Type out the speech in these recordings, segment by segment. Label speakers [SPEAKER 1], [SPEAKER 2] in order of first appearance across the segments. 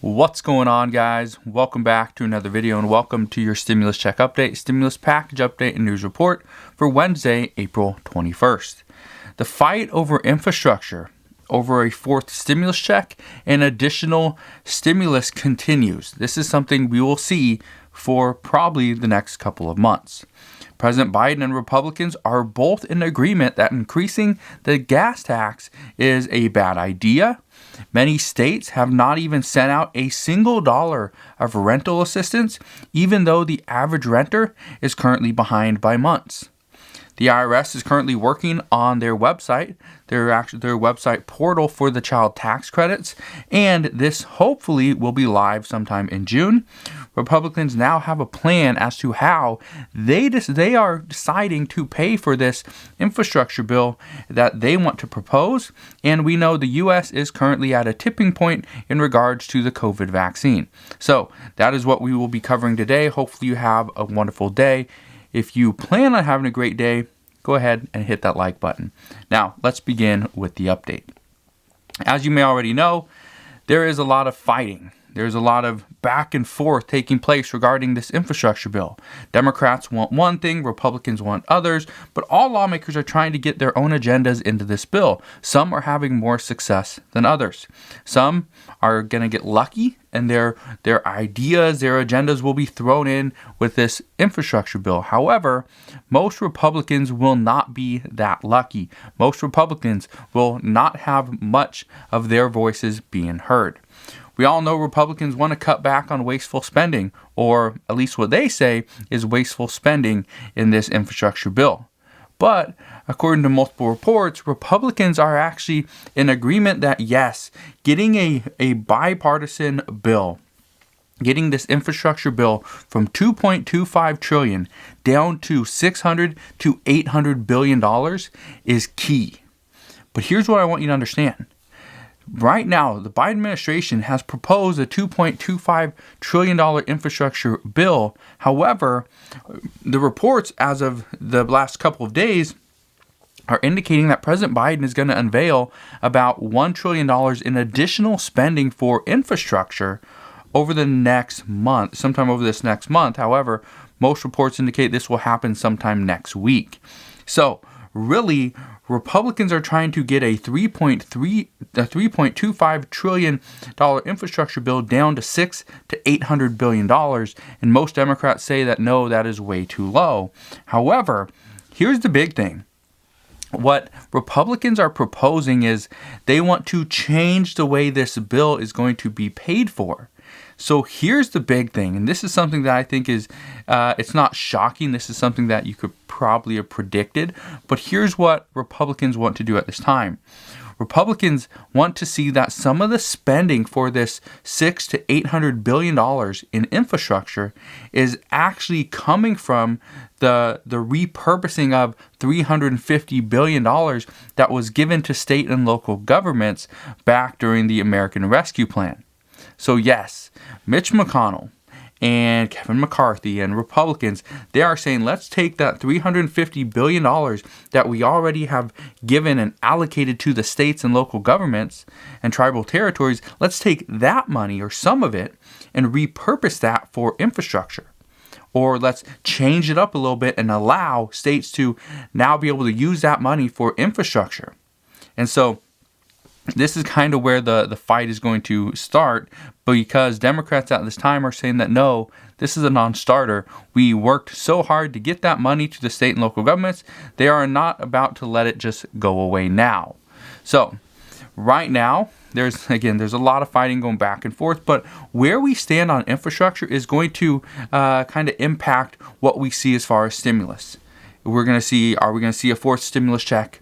[SPEAKER 1] What's going on, guys? Welcome back to another video and welcome to your stimulus check update, stimulus package update and news report for Wednesday, April 21st. The fight over infrastructure, over a fourth stimulus check and additional stimulus continues. This is something we will see for probably the next couple of months. President Biden and Republicans are both in agreement that increasing the gas tax is a bad idea. Many states have not even sent out a single dollar of rental assistance, even though the average renter is currently behind by months. The IRS is currently working on their website, their website portal for the child tax credits, and this hopefully will be live sometime in June. Republicans now have a plan as to how they are deciding to pay for this infrastructure bill that they want to propose, and we know the U.S. is currently at a tipping point in regards to the COVID vaccine. So that is what we will be covering today. Hopefully you have a wonderful day. If you plan on having a great day, go ahead and hit that like button. Now, let's begin with the update. As you may already know, there is a lot of fighting. There's a lot of back and forth taking place regarding this infrastructure bill. Democrats want one thing, Republicans want others, but all lawmakers are trying to get their own agendas into this bill. Some are having more success than others. Some are going to get lucky and their ideas, their agendas will be thrown in with this infrastructure bill. However, most Republicans will not be that lucky. Most Republicans will not have much of their voices being heard. We all know Republicans want to cut back on wasteful spending, or at least what they say is wasteful spending in this infrastructure bill. But according to multiple reports, Republicans are actually in agreement that yes, getting a bipartisan bill, getting this infrastructure bill from $2.25 trillion down to $600 to $800 billion is key. But here's what I want you to understand. Right now, the Biden administration has proposed a $2.25 trillion infrastructure bill. However, the reports as of the last couple of days are indicating that President Biden is going to unveil about $1 trillion in additional spending for infrastructure over the next month, sometime over this next month. However, most reports indicate this will happen sometime next week. So, really, Republicans are trying to get a $3.25 trillion infrastructure bill down to $600 to $800 billion, and most Democrats say that no, that is way too low. However, here's the big thing. What Republicans are proposing is they want to change the way this bill is going to be paid for. So here's the big thing, and this is something that I think is, it's not shocking. This is something that you could probably have predicted, but here's what Republicans want to do at this time. Republicans want to see that some of the spending for this $600 to $800 billion in infrastructure is actually coming from the repurposing of $350 billion that was given to state and local governments back during the American Rescue Plan. So yes, Mitch McConnell and Kevin McCarthy and Republicans, they are saying, let's take that $350 billion that we already have given and allocated to the states and local governments and tribal territories. Let's take that money or some of it and repurpose that for infrastructure. Or let's change it up a little bit and allow states to now be able to use that money for infrastructure. And so this is kind of where the fight is going to start, because Democrats at this time are saying that no, this is a non-starter. We worked so hard to get that money to the state and local governments. They are not about to let it just go away now. So right now, there's a lot of fighting going back and forth, but where we stand on infrastructure is going to kind of impact what we see as far as stimulus. Are we going to see a fourth stimulus check?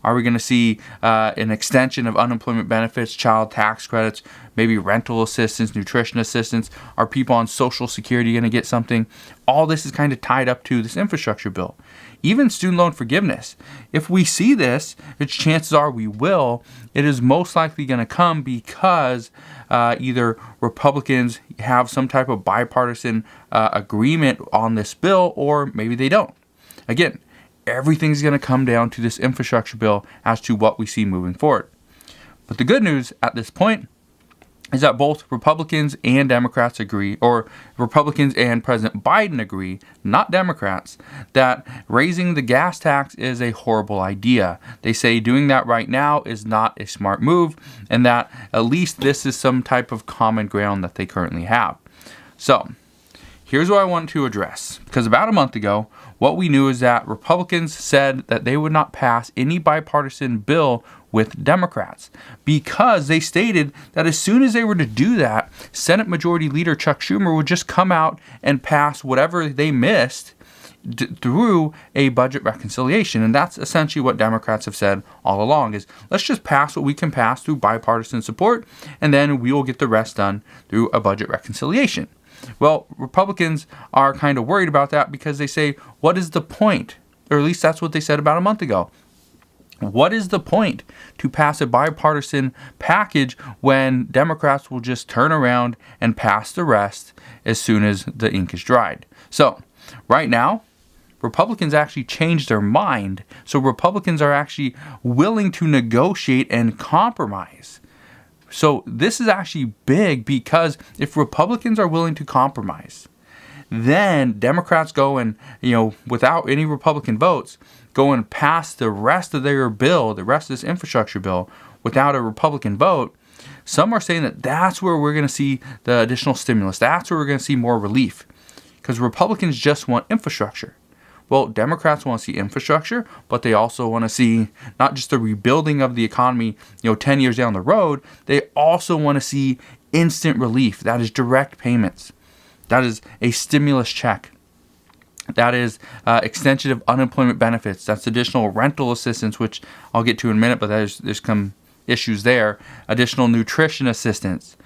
[SPEAKER 1] Are we going to see an extension of unemployment benefits, child tax credits, maybe rental assistance, nutrition assistance? Are people on Social Security going to get something? All this is kind of tied up to this infrastructure bill. Even student loan forgiveness. If we see this, which chances are we will, it is most likely going to come because either Republicans have some type of bipartisan agreement on this bill, or maybe they don't. Again, everything's going to come down to this infrastructure bill as to what we see moving forward. But the good news at this point is that both Republicans and Democrats agree, or Republicans and President Biden agree, not Democrats, that raising the gas tax is a horrible idea. They say doing that right now is not a smart move, and that at least this is some type of common ground that they currently have. So, here's what I want to address. Because about a month ago, what we knew is that Republicans said that they would not pass any bipartisan bill with Democrats because they stated that as soon as they were to do that, Senate Majority Leader Chuck Schumer would just come out and pass whatever they missed through a budget reconciliation. And that's essentially what Democrats have said all along is let's just pass what we can pass through bipartisan support, and then we will get the rest done through a budget reconciliation. Well, Republicans are kind of worried about that because they say, what is the point? Or at least that's what they said about a month ago. What is the point to pass a bipartisan package when Democrats will just turn around and pass the rest as soon as the ink is dried? So, right now, Republicans actually changed their mind. So Republicans are actually willing to negotiate and compromise. So this is actually big because if Republicans are willing to compromise, then Democrats go and, without any Republican votes, go and pass the rest of their bill, the rest of this infrastructure bill, without a Republican vote. Some are saying that that's where we're going to see the additional stimulus. That's where we're going to see more relief. Because Republicans just want infrastructure. Well, Democrats want to see infrastructure, but they also want to see not just the rebuilding of the economy, 10 years down the road. They also want to see instant relief. That is direct payments. That is a stimulus check. That is extension of unemployment benefits. That's additional rental assistance, which I'll get to in a minute, but there's some issues there. Additional nutrition assistance.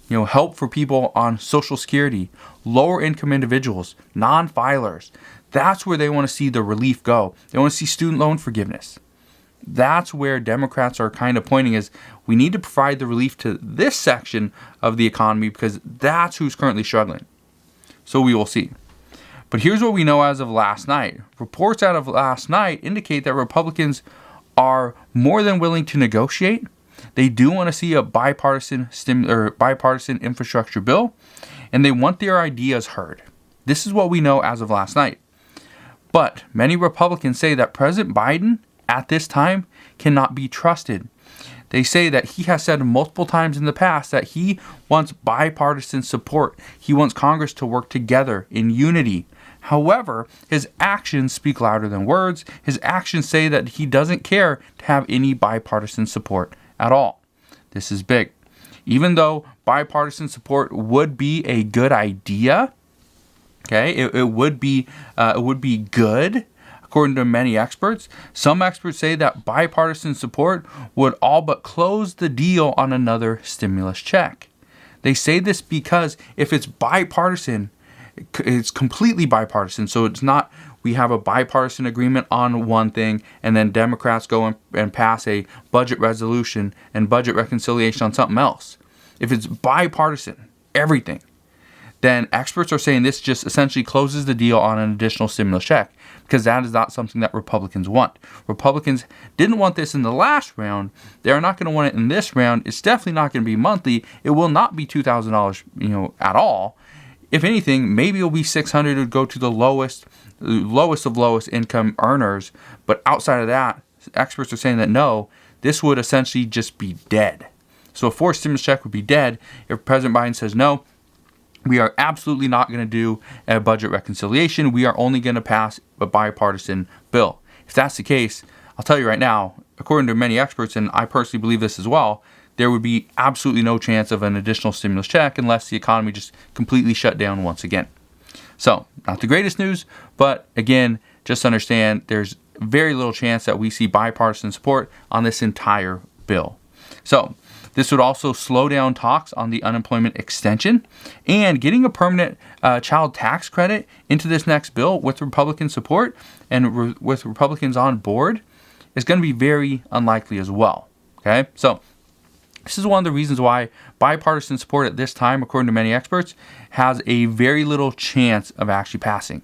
[SPEAKER 1] Help for people on Social Security, lower income individuals, non-filers. That's where they want to see the relief go. They want to see student loan forgiveness. That's where Democrats are kind of pointing is we need to provide the relief to this section of the economy because that's who's currently struggling. So we will see. But here's what we know as of last night. Reports out of last night indicate that Republicans are more than willing to negotiate. They do want to see a bipartisan infrastructure bill, and they want their ideas heard. This is what we know as of last night. But many Republicans say that President Biden at this time cannot be trusted. They say that he has said multiple times in the past that he wants bipartisan support. He wants Congress to work together in unity. However, his actions speak louder than words. His actions say that he doesn't care to have any bipartisan support at all. This is big. Even though bipartisan support would be a good idea, okay, it would be good, according to many experts. Some experts say that bipartisan support would all but close the deal on another stimulus check. They say this because if it's bipartisan, it's completely bipartisan. So it's not we have a bipartisan agreement on one thing and then Democrats go and pass a budget resolution and budget reconciliation on something else. If it's bipartisan, everything, then experts are saying this just essentially closes the deal on an additional stimulus check because that is not something that Republicans want. Republicans didn't want this in the last round. They are not going to want it in this round. It's definitely not going to be monthly. It will not be $2,000, at all. If anything, maybe it'll be $600. It would go to the lowest of lowest income earners. But outside of that, experts are saying that no, this would essentially just be dead. So a forced stimulus check would be dead if President Biden says no. We are absolutely not going to do a budget reconciliation. We are only going to pass a bipartisan bill. If that's the case, I'll tell you right now, according to many experts, and I personally believe this as well, there would be absolutely no chance of an additional stimulus check unless the economy just completely shut down once again. So, not the greatest news, but again, just understand there's very little chance that we see bipartisan support on this entire bill. So, this would also slow down talks on the unemployment extension, and getting a permanent child tax credit into this next bill with Republican support and with Republicans on board is going to be very unlikely as well. Okay, so this is one of the reasons why bipartisan support at this time, according to many experts, has a very little chance of actually passing.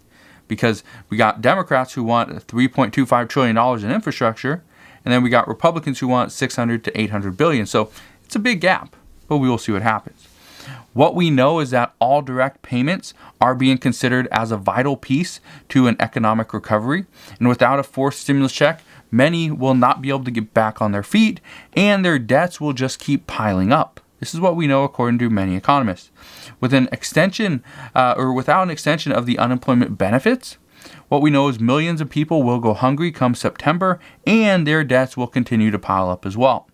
[SPEAKER 1] Because we got Democrats who want $3.25 trillion in infrastructure, and then we got Republicans who want $600 to $800 billion. So it's a big gap. but we will see what happens. What we know is that all direct payments are being considered as a vital piece to an economic recovery, and without a forced stimulus check, many will not be able to get back on their feet, and their debts will just keep piling up. This is what we know according to many economists. With an extension, without an extension of the unemployment benefits, what we know is millions of people will go hungry come September, and their debts will continue to pile up as well.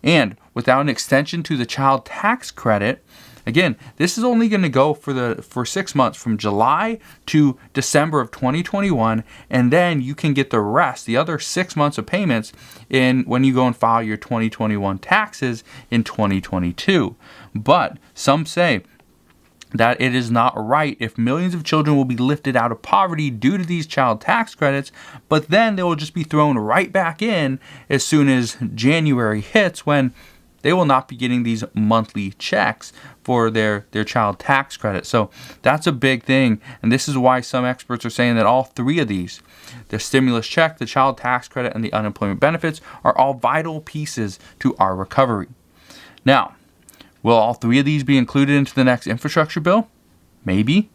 [SPEAKER 1] And without an extension to the child tax credit, again, this is only going to go for 6 months, from July to December of 2021, and then you can get the rest, the other 6 months of payments, in when you go and file your 2021 taxes in 2022. But some say that it is not right if millions of children will be lifted out of poverty due to these child tax credits, but then they will just be thrown right back in as soon as January hits, when they will not be getting these monthly checks for their child tax credit. So that's a big thing, and this is why some experts are saying that all three of these, the stimulus check, the child tax credit, and the unemployment benefits, are all vital pieces to our recovery. Now, will all three of these be included into the next infrastructure bill? Maybe.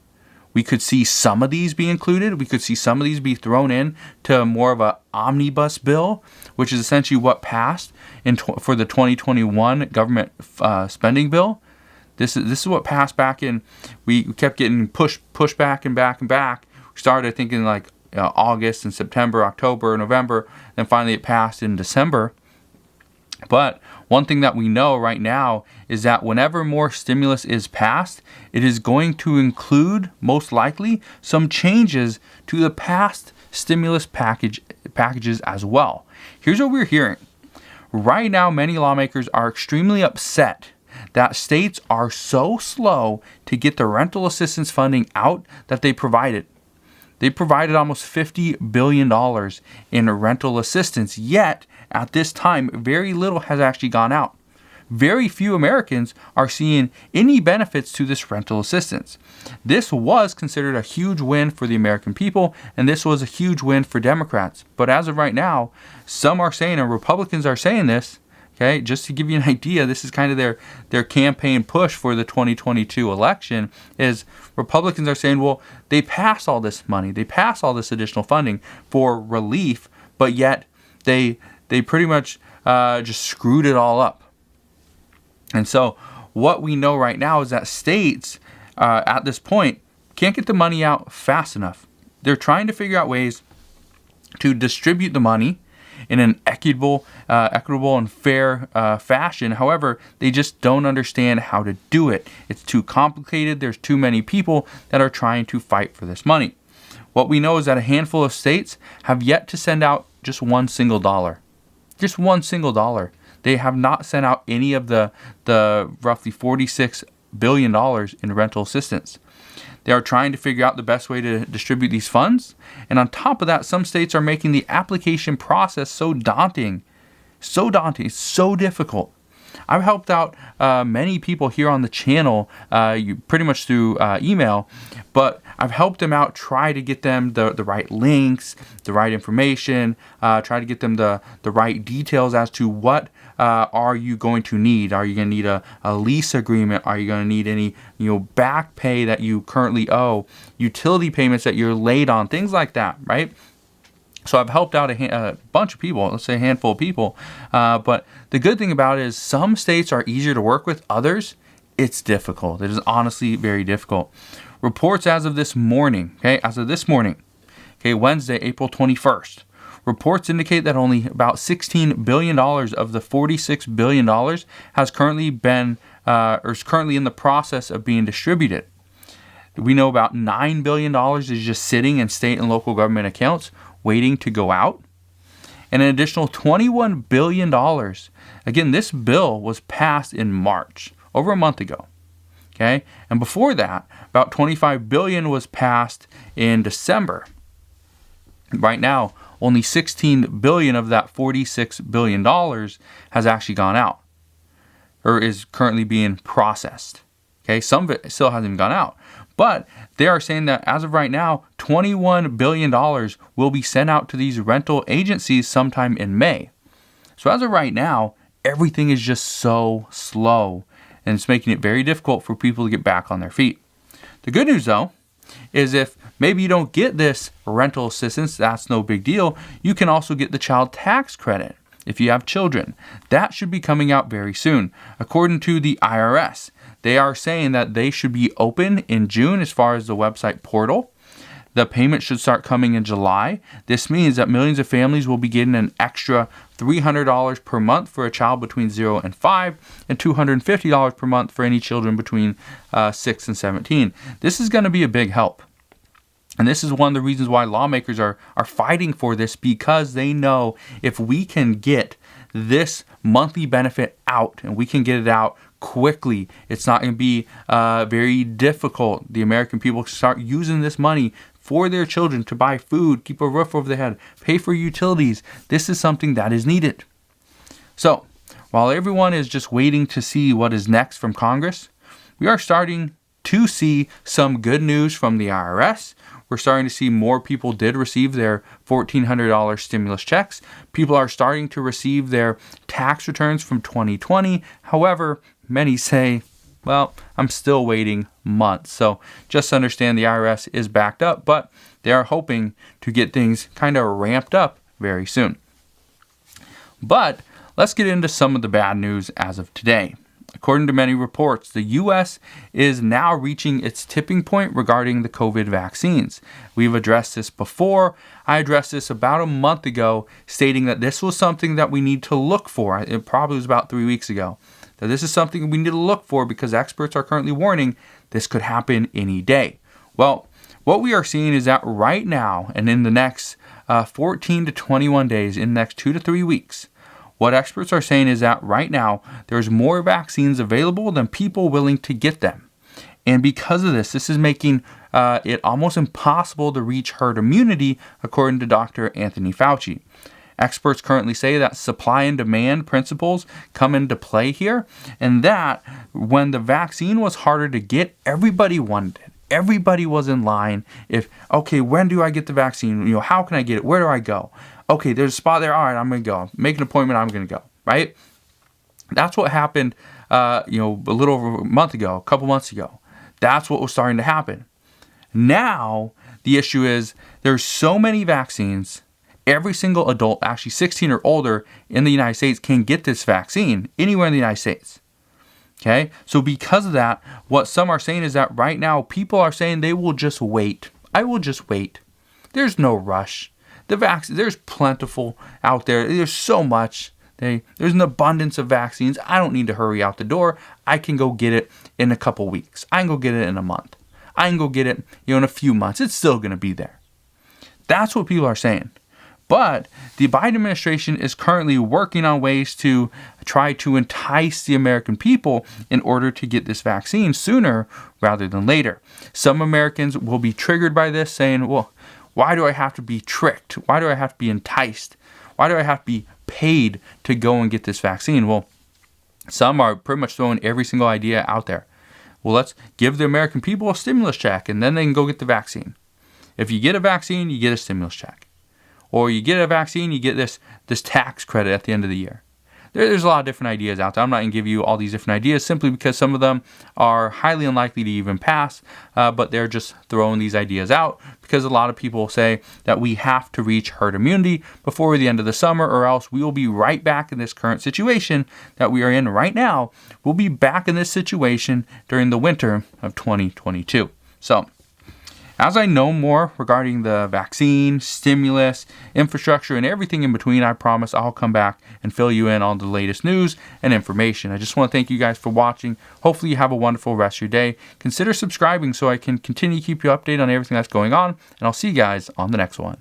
[SPEAKER 1] We could see some of these be included. We could see some of these be thrown in to more of an omnibus bill, which is essentially what passed for the 2021 government spending bill. This is what passed back in. We kept getting pushed back and back and back. We started, I think, in like August and September, October, November, and finally it passed in December. But one thing that we know right now is that whenever more stimulus is passed, it is going to include, most likely, some changes to the past stimulus packages as well. Here's what we're hearing. Right now, many lawmakers are extremely upset that states are so slow to get the rental assistance funding out that they provided. They provided almost $50 billion in rental assistance, yet at this time, very little has actually gone out. Very few Americans are seeing any benefits to this rental assistance. This was considered a huge win for the American people, and this was a huge win for Democrats. But as of right now, some are saying, and Republicans are saying this, okay, just to give you an idea, this is kind of their campaign push for the 2022 election, is Republicans are saying, well, they pass all this money, they pass all this additional funding for relief, but yet they pretty much just screwed it all up. And so what we know right now is that states at this point can't get the money out fast enough. They're trying to figure out ways to distribute the money in an equitable and fair fashion. However, they just don't understand how to do it. It's too complicated. There's too many people that are trying to fight for this money. What we know is that a handful of states have yet to send out just one single dollar. Just one single dollar. They have not sent out any of the roughly $46 billion in rental assistance. They are trying to figure out the best way to distribute these funds. And on top of that, some states are making the application process so daunting, so difficult. I've helped out many people here on the channel, pretty much through email, but I've helped them out, try to get them the right links, the right information, try to get them the right details as to what are you going to need. Are you going to need a lease agreement? Are you going to need any back pay that you currently owe, utility payments that you're late on, things like that, right? So I've helped out a bunch of people, let's say a handful of people. But the good thing about it is some states are easier to work with. Others, it's difficult. It is honestly very difficult. Reports as of this morning, Wednesday, April 21st. Reports indicate that only about $16 billion of the $46 billion has currently been, or is currently in the process of being distributed. We know about $9 billion is just sitting in state and local government accounts waiting to go out. And an additional $21 billion. Again, this bill was passed in March, over a month ago. Okay? And before that, about $25 billion was passed in December. Right now, only $16 billion of that $46 billion has actually gone out, or is currently being processed. Okay? Some of it still hasn't even gone out. But they are saying that as of right now, $21 billion will be sent out to these rental agencies sometime in May. So as of right now, everything is just so slow. and it's making it very difficult for people to get back on their feet. The good news, though, is if maybe you don't get this rental assistance, that's no big deal. You can also get the child tax credit if you have children. That should be coming out very soon. According to the IRS, they are saying that they should be open in June as far as the website portal. The payment should start coming in July. This means that millions of families will be getting an extra $300 per month for a child between 0 and 5, and $250 per month for any children between 6 and 17. This is going to be a big help. And this is one of the reasons why lawmakers are fighting for this, because they know if we can get this monthly benefit out and we can get it out quickly, it's not going to be very difficult. The American people start using this money for their children to buy food, keep a roof over their head, pay for utilities. This is something that is needed. So, while everyone is just waiting to see what is next from Congress, we are starting to see some good news from the IRS. We're starting to see more people did receive their $1,400 stimulus checks. People are starting to receive their tax returns from 2020. However, many say, well, I'm still waiting months. So just understand the IRS is backed up, but they are hoping to get things kind of ramped up very soon. But let's get into some of the bad news as of today. According to many reports, the U.S. is now reaching its tipping point regarding the COVID vaccines. We've addressed this before. I addressed this about a month ago, stating that this was something that we need to look for. It probably was about 3 weeks ago. That this is something we need to look for because experts are currently warning this could happen any day. Well, what we are seeing is that right now and in the next 14 to 21 days, in the next 2 to 3 weeks, what experts are saying is that right now there's more vaccines available than people willing to get them. And because of this, this is making it almost impossible to reach herd immunity, according to Dr. Anthony Fauci. Experts currently say that supply and demand principles come into play here, and that when the vaccine was harder to get, everybody wanted it. Everybody was in line. Okay, when do I get the vaccine? How can I get it? Where do I go? Okay, there's a spot there. All right, I'm going to go. Make an appointment. I'm going to go. Right? That's what happened, a little over a month ago, a couple months ago. That's what was starting to happen. Now, the issue is there's so many vaccines. Every single adult, actually 16 or older in the United States, can get this vaccine anywhere in the United States. Okay? So because of that, what some are saying is that right now people are saying they will just wait. I will just wait. There's no rush. There's plentiful out there. There's so much. There's an abundance of vaccines. I don't need to hurry out the door. I can go get it in a couple weeks. I can go get it in a month. I can go get it in a few months. It's still going to be there. That's what people are saying. But the Biden administration is currently working on ways to try to entice the American people in order to get this vaccine sooner rather than later. Some Americans will be triggered by this, saying, well, why do I have to be tricked? Why do I have to be enticed? Why do I have to be paid to go and get this vaccine? Well, some are pretty much throwing every single idea out there. Well, let's give the American people a stimulus check, and then they can go get the vaccine. If you get a vaccine, you get a stimulus check. Or you get a vaccine, you get this tax credit at the end of the year. There's a lot of different ideas out there. I'm not going to give you all these different ideas simply because some of them are highly unlikely to even pass, but they're just throwing these ideas out because a lot of people say that we have to reach herd immunity before the end of the summer, or else we will be right back in this current situation that we are in right now. We'll be back in this situation during the winter of 2022. So, as I know more regarding the vaccine, stimulus, infrastructure, and everything in between, I promise I'll come back and fill you in on the latest news and information. I just want to thank you guys for watching. Hopefully you have a wonderful rest of your day. Consider subscribing so I can continue to keep you updated on everything that's going on, and I'll see you guys on the next one.